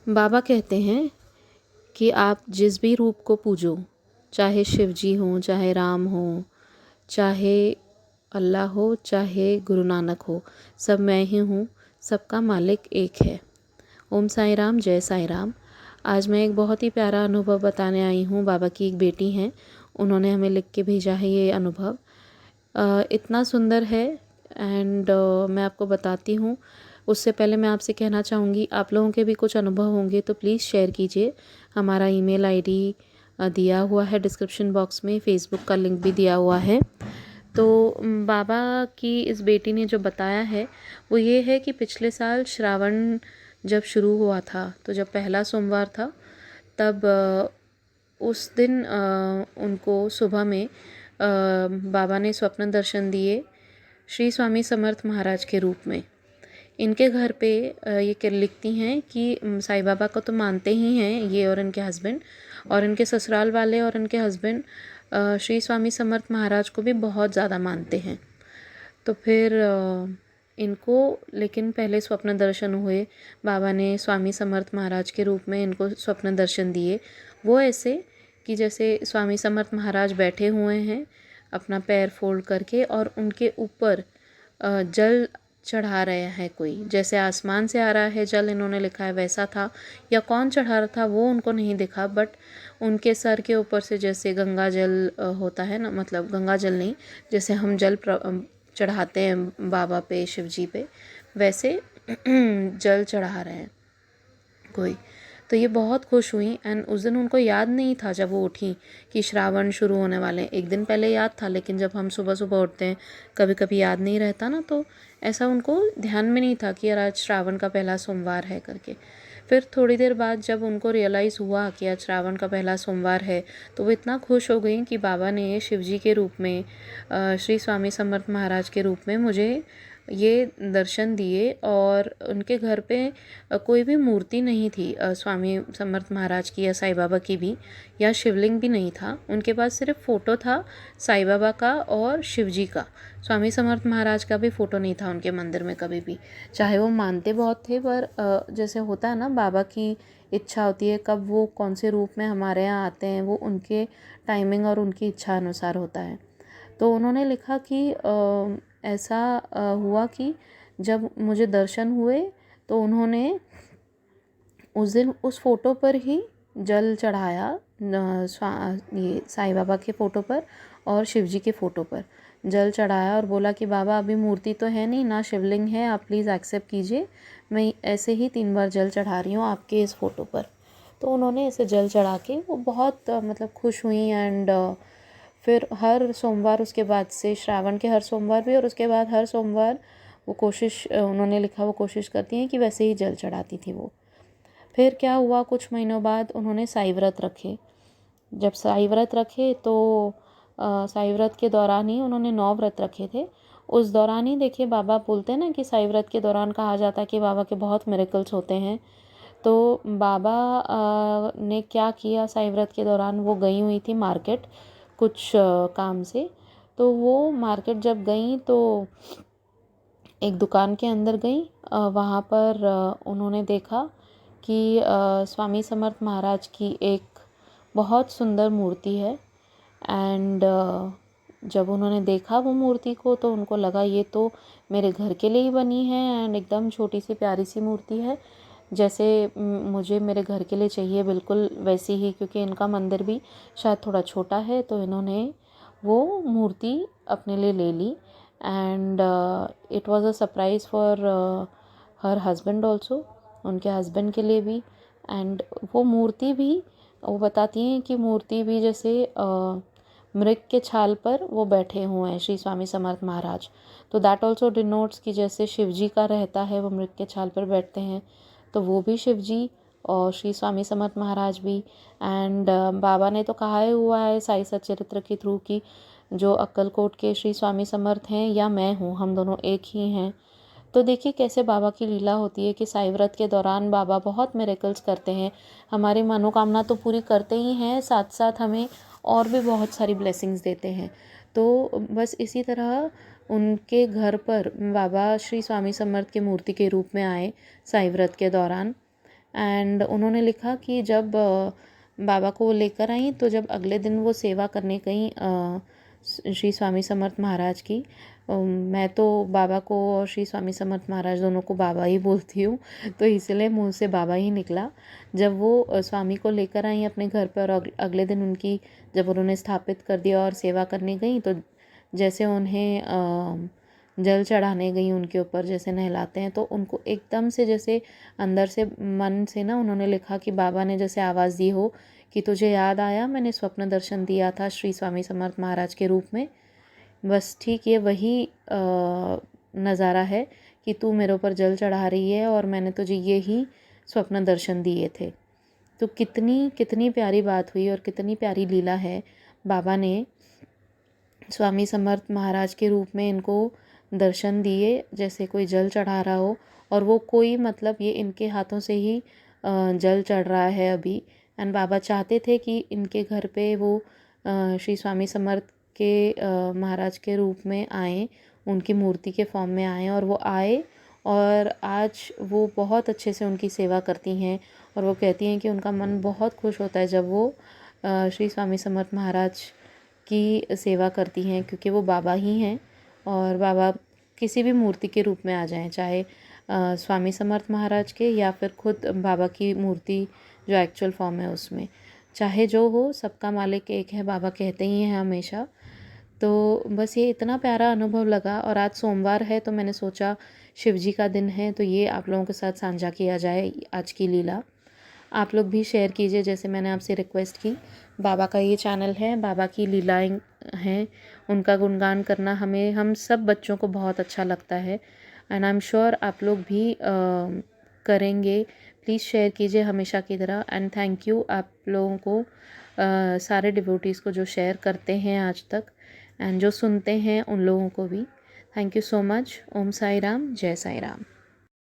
बाबा कहते हैं कि आप जिस भी रूप को पूजो, चाहे शिव जी हों, चाहे राम हो, चाहे अल्लाह हो, चाहे गुरु नानक हो, सब मैं ही हूँ, सबका मालिक एक है। ओम साई राम, जय साई राम। आज मैं एक बहुत ही प्यारा अनुभव बताने आई हूँ। बाबा की एक बेटी हैं, उन्होंने हमें लिख के भेजा है ये अनुभव। इतना सुंदर है एंड मैं आपको बताती हूँ। उससे पहले मैं आपसे कहना चाहूँगी, आप लोगों के भी कुछ अनुभव होंगे तो प्लीज़ शेयर कीजिए। हमारा ईमेल आईडी दिया हुआ है डिस्क्रिप्शन बॉक्स में, फेसबुक का लिंक भी दिया हुआ है। तो बाबा की इस बेटी ने जो बताया है वो ये है कि पिछले साल श्रावण जब शुरू हुआ था, तो जब पहला सोमवार था, तब उस दिन उनको सुबह में बाबा ने स्वप्न दर्शन दिए श्री स्वामी समर्थ महाराज के रूप में। इनके घर पे ये लिखती हैं कि साईं बाबा को तो मानते ही हैं ये और इनके हस्बैंड, और इनके ससुराल वाले और इनके हस्बैंड श्री स्वामी समर्थ महाराज को भी बहुत ज़्यादा मानते हैं। तो फिर इनको लेकिन पहले स्वप्न दर्शन हुए, बाबा ने स्वामी समर्थ महाराज के रूप में इनको स्वप्न दर्शन दिए। वो ऐसे कि जैसे स्वामी समर्थ महाराज बैठे हुए हैं अपना पैर फोल्ड करके, और उनके ऊपर जल चढ़ा रहे हैं कोई, जैसे आसमान से आ रहा है जल, इन्होंने लिखा है वैसा था, या कौन चढ़ा रहा था वो उनको नहीं दिखा, बट उनके सर के ऊपर से जैसे गंगा जल होता है ना, मतलब गंगा जल नहीं, जैसे हम जल चढ़ाते हैं बाबा पे, शिव जी पे, वैसे जल चढ़ा रहे हैं कोई। तो ये बहुत खुश हुई एंड उस दिन उनको याद नहीं था जब वो उठी कि श्रावण शुरू होने वाले हैं। एक दिन पहले याद था, लेकिन जब हम सुबह सुबह उठते हैं कभी कभी याद नहीं रहता ना, तो ऐसा उनको ध्यान में नहीं था कि यार आज श्रावण का पहला सोमवार है करके। फिर थोड़ी देर बाद जब उनको रियलाइज़ हुआ कि आज श्रावण का पहला सोमवार है, तो वो इतना खुश हो गई कि बाबा ने शिव जी के रूप में, श्री स्वामी समर्थ महाराज के रूप में मुझे ये दर्शन दिए। और उनके घर पे कोई भी मूर्ति नहीं थी स्वामी समर्थ महाराज की या साईं बाबा की भी, या शिवलिंग भी नहीं था। उनके पास सिर्फ फ़ोटो था साईं बाबा का और शिव जी का। स्वामी समर्थ महाराज का भी फ़ोटो नहीं था उनके मंदिर में कभी भी। चाहे वो मानते बहुत थे, पर जैसे होता है ना, बाबा की इच्छा होती है कब वो कौन से रूप में हमारे यहाँ आते हैं, वो उनके टाइमिंग और उनकी इच्छा अनुसार होता है। तो उन्होंने लिखा कि ऐसा हुआ कि जब मुझे दर्शन हुए तो उन्होंने उस दिन उस फ़ोटो पर ही जल चढ़ाया, ये साईं बाबा के फ़ोटो पर और शिव जी के फ़ोटो पर जल चढ़ाया, और बोला कि बाबा अभी मूर्ति तो है नहीं ना, शिवलिंग है, आप प्लीज़ एक्सेप्ट कीजिए, मैं ऐसे ही 3 बार जल चढ़ा रही हूँ आपके इस फ़ोटो पर। तो उन्होंने ऐसे जल चढ़ा के वो बहुत मतलब खुश हुई। एंड फिर हर सोमवार उसके बाद से, श्रावण के हर सोमवार भी और उसके बाद हर सोमवार वो कोशिश, उन्होंने लिखा, वो कोशिश करती हैं कि वैसे ही जल चढ़ाती थी वो। फिर क्या हुआ, कुछ महीनों बाद उन्होंने साई व्रत रखे। जब साई व्रत रखे तो साई व्रत के दौरान ही उन्होंने 9 व्रत रखे थे। उस दौरान ही देखिए, बाबा बोलते हैं ना कि साई व्रत के दौरान कहा जाता है कि बाबा के बहुत मिरेकल्स होते हैं। तो बाबा ने क्या किया, साई व्रत के दौरान वो गई हुई थी मार्केट कुछ काम से। तो वो मार्केट जब गई तो एक दुकान के अंदर गई, वहाँ पर उन्होंने देखा कि स्वामी समर्थ महाराज की एक बहुत सुंदर मूर्ति है। एंड जब उन्होंने देखा वो मूर्ति को तो उनको लगा ये तो मेरे घर के लिए ही बनी है, एंड एकदम छोटी सी प्यारी सी मूर्ति है, जैसे मुझे मेरे घर के लिए चाहिए बिल्कुल वैसी ही, क्योंकि इनका मंदिर भी शायद थोड़ा छोटा है, तो इन्होंने वो मूर्ति अपने लिए ले ली। And it was a surprise for her husband also, उनके हस्बैंड के लिए भी। एंड वो मूर्ति भी, वो बताती हैं कि मूर्ति भी जैसे मृग के छाल पर वो बैठे हुए हैं श्री स्वामी समर्थ महाराज। तो दैट ऑल्सो डिनोट्स कि जैसे शिव जी का रहता है वो मृग के छाल पर बैठते हैं, तो वो भी शिव जी और श्री स्वामी समर्थ महाराज भी। एंड बाबा ने तो कहा ही हुआ है साई सच्चरित्र के थ्रू कि जो अक्कलकोट के श्री स्वामी समर्थ हैं या मैं हूँ, हम दोनों एक ही हैं। तो देखिए कैसे बाबा की लीला होती है कि साई व्रत के दौरान बाबा बहुत मिरेकल्स करते हैं, हमारी मनोकामना तो पूरी करते ही हैं, साथ साथ हमें और भी बहुत सारी ब्लेसिंग्स देते हैं। तो बस इसी तरह उनके घर पर बाबा श्री स्वामी समर्थ की मूर्ति के रूप में आए साई व्रत के दौरान। एंड उन्होंने लिखा कि जब बाबा को वो लेकर आई तो जब अगले दिन वो सेवा करने गई श्री स्वामी समर्थ महाराज की, मैं तो बाबा को और श्री स्वामी समर्थ महाराज दोनों को बाबा ही बोलती हूँ, तो इसलिए मुँह से बाबा ही निकला। जब वो स्वामी को लेकर आई अपने घर पर और अगले दिन उनकी जब उन्होंने स्थापित कर दिया और सेवा करने गई, तो जैसे उन्हें जल चढ़ाने गई उनके ऊपर, जैसे नहलाते हैं, तो उनको एकदम से जैसे अंदर से मन से ना उन्होंने लिखा कि बाबा ने जैसे आवाज़ दी हो कि तुझे याद आया, मैंने स्वप्न दर्शन दिया था श्री स्वामी समर्थ महाराज के रूप में, बस ठीक ये वही नज़ारा है कि तू मेरे ऊपर जल चढ़ा रही है और मैंने तुझे ये ही स्वप्न दर्शन दिए थे। तो कितनी कितनी प्यारी बात हुई और कितनी प्यारी लीला है। बाबा ने स्वामी समर्थ महाराज के रूप में इनको दर्शन दिए, जैसे कोई जल चढ़ा रहा हो, और वो कोई मतलब ये इनके हाथों से ही जल चढ़ रहा है अभी। एंड बाबा चाहते थे कि इनके घर पे वो श्री स्वामी समर्थ के महाराज के रूप में आए, उनकी मूर्ति के फॉर्म में आए, और वो आए और आज वो बहुत अच्छे से उनकी सेवा करती हैं। और वो कहती हैं कि उनका मन बहुत खुश होता है जब वो श्री स्वामी समर्थ महाराज की सेवा करती हैं, क्योंकि वो बाबा ही हैं। और बाबा किसी भी मूर्ति के रूप में आ जाएं, चाहे स्वामी समर्थ महाराज के या फिर खुद बाबा की मूर्ति जो एक्चुअल फॉर्म है उसमें, चाहे जो हो, सबका मालिक एक है, बाबा कहते ही हैं हमेशा। तो बस ये इतना प्यारा अनुभव लगा। और आज सोमवार है तो मैंने सोचा शिव जी का दिन है तो ये आप लोगों के साथ साझा किया जाए आज की लीला। आप लोग भी शेयर कीजिए, जैसे मैंने आपसे रिक्वेस्ट की। बाबा का ये चैनल है, बाबा की लीलाएं हैं, उनका गुणगान करना हमें, हम सब बच्चों को बहुत अच्छा लगता है। एंड आई एम श्योर आप लोग भी करेंगे। प्लीज़ शेयर कीजिए हमेशा की तरह। एंड थैंक यू आप लोगों को, सारे डिवोटीज़ को जो शेयर करते हैं आज तक, एंड जो सुनते हैं उन लोगों को भी थैंक यू सो मच। ओम साई राम, जय साई राम।